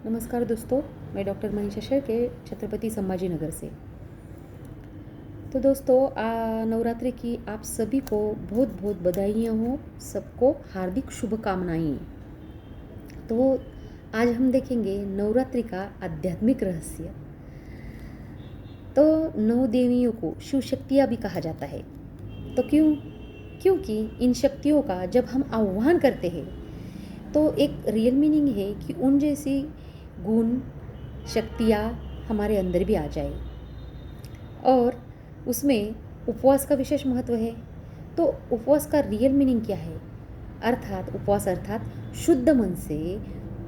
नमस्कार दोस्तों, मैं डॉक्टर मनीषा शेळके छत्रपति संभाजीनगर से। तो दोस्तों, नवरात्रि की आप सभी को बहुत बहुत बधाइयाँ हो, सबको हार्दिक शुभकामनाएं। तो आज हम देखेंगे नवरात्रि का आध्यात्मिक रहस्य। तो नौ देवियों को शिव शक्तियाँ भी कहा जाता है। तो क्योंकि इन शक्तियों का जब हम आह्वान करते हैं तो एक रियल मीनिंग है कि उन जैसी गुण शक्तियाँ हमारे अंदर भी आ जाए। और उसमें उपवास का विशेष महत्व है। तो उपवास का रियल मीनिंग क्या है? उपवास अर्थात शुद्ध मन से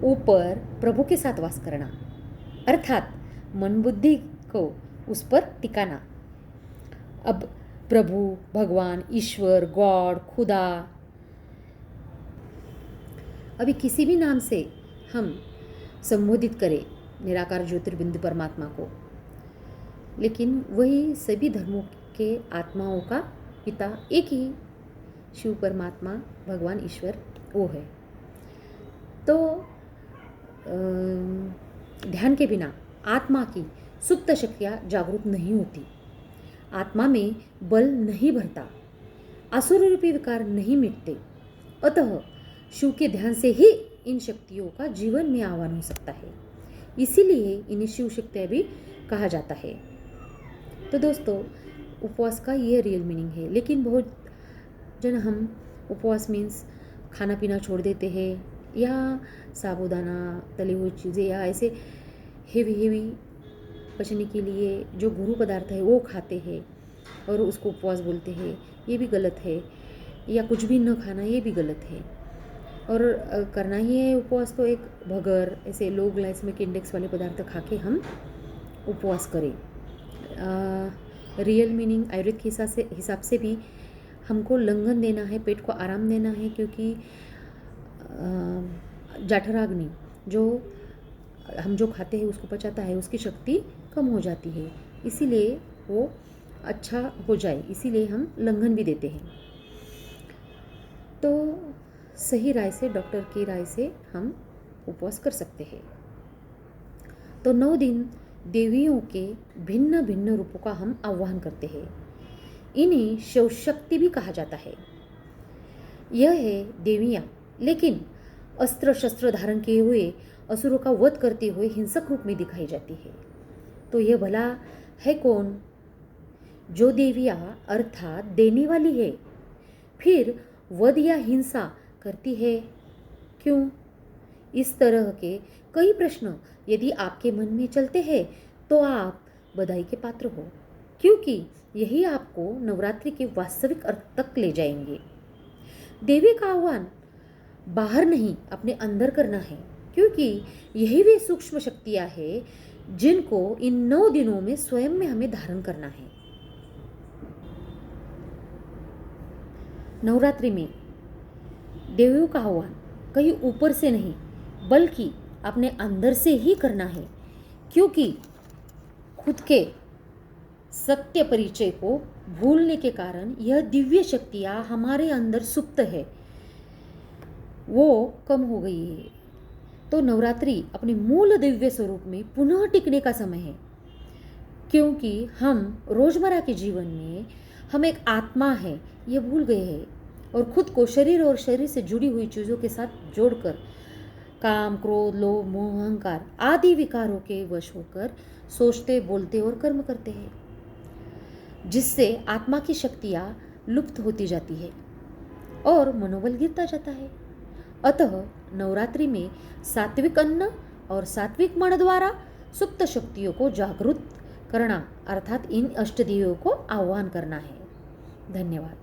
ऊपर प्रभु के साथ वास करना, अर्थात मन बुद्धि को उस पर टिकाना। अब प्रभु, भगवान, ईश्वर, गॉड, खुदा, अभी किसी भी नाम से हम संबोधित करें निराकार ज्योतिर्बिंदु परमात्मा को, लेकिन वही सभी धर्मों के आत्माओं का पिता एक ही शिव परमात्मा, भगवान ईश्वर वो है। तो ध्यान के बिना आत्मा की सुप्त शक्तियाँ जागरूक नहीं होती, आत्मा में बल नहीं भरता, असुर रूपी विकार नहीं मिटते। अतः शिव के ध्यान से ही इन शक्तियों का जीवन में आह्वान हो सकता है। इसीलिए इन्हें शिव शक्तियाँ भी कहा जाता है। तो दोस्तों, उपवास का ये रियल मीनिंग है। लेकिन बहुत जन हम उपवास मीन्स खाना पीना छोड़ देते हैं, या साबूदाना, तली हुई चीज़ें, या ऐसे हेवी पचने के लिए जो गुरु पदार्थ है वो खाते हैं और उसको उपवास बोलते हैं। ये भी गलत है। या कुछ भी न खाना, ये भी गलत है। और करना ही है उपवास तो एक भगर, ऐसे लो ग्लाइसेमिक इंडेक्स वाले पदार्थ खा के हम उपवास करें। रियल मीनिंग आयुर्वेद के हिसाब से भी हमको लंघन देना है, पेट को आराम देना है, क्योंकि जाठराग्नि जो हम जो खाते हैं उसको पचाता है, उसकी शक्ति कम हो जाती है। इसीलिए वो अच्छा हो जाए, इसीलिए हम लंघन भी देते हैं। तो सही राय से, डॉक्टर की राय से हम उपवास कर सकते हैं। तो 9 दिन देवियों के भिन्न भिन्न रूपों का हम आह्वान करते हैं। इन्हें शिव शक्ति भी कहा जाता है। यह है देवियाँ, लेकिन अस्त्र शस्त्र धारण किए हुए असुरों का वध करते हुए हिंसक रूप में दिखाई जाती है। तो यह भला है कौन? जो देवियाँ अर्थात देने वाली है, फिर वध या हिंसा करती है क्यों? इस तरह के कई प्रश्न यदि आपके मन में चलते हैं तो आप बधाई के पात्र हो, क्योंकि यही आपको नवरात्रि के वास्तविक अर्थ तक ले जाएंगे। देवी का आह्वान बाहर नहीं, अपने अंदर करना है, क्योंकि यही वे सूक्ष्म शक्तियाँ हैं जिनको इन 9 दिनों में स्वयं में हमें धारण करना है। नवरात्रि में देवियों का आह्वान कहीं ऊपर से नहीं, बल्कि अपने अंदर से ही करना है, क्योंकि खुद के सत्य परिचय को भूलने के कारण यह दिव्य शक्तियाँ हमारे अंदर सुप्त है, वो कम हो गई है। तो नवरात्रि अपने मूल दिव्य स्वरूप में पुनः टिकने का समय है, क्योंकि हम रोजमर्रा के जीवन में हम एक आत्मा है ये भूल गए हैं और खुद को शरीर और शरीर से जुड़ी हुई चीज़ों के साथ जोड़कर काम, क्रोध, लोभ, मोह, अहंकार आदि विकारों के वश होकर सोचते, बोलते और कर्म करते हैं, जिससे आत्मा की शक्तियाँ लुप्त होती जाती है और मनोबल गिरता जाता है। अतः नवरात्रि में सात्विक अन्न और सात्विक मन द्वारा सुप्त शक्तियों को जागृत करना, अर्थात इन अष्टदेवियों को आह्वान करना है। धन्यवाद।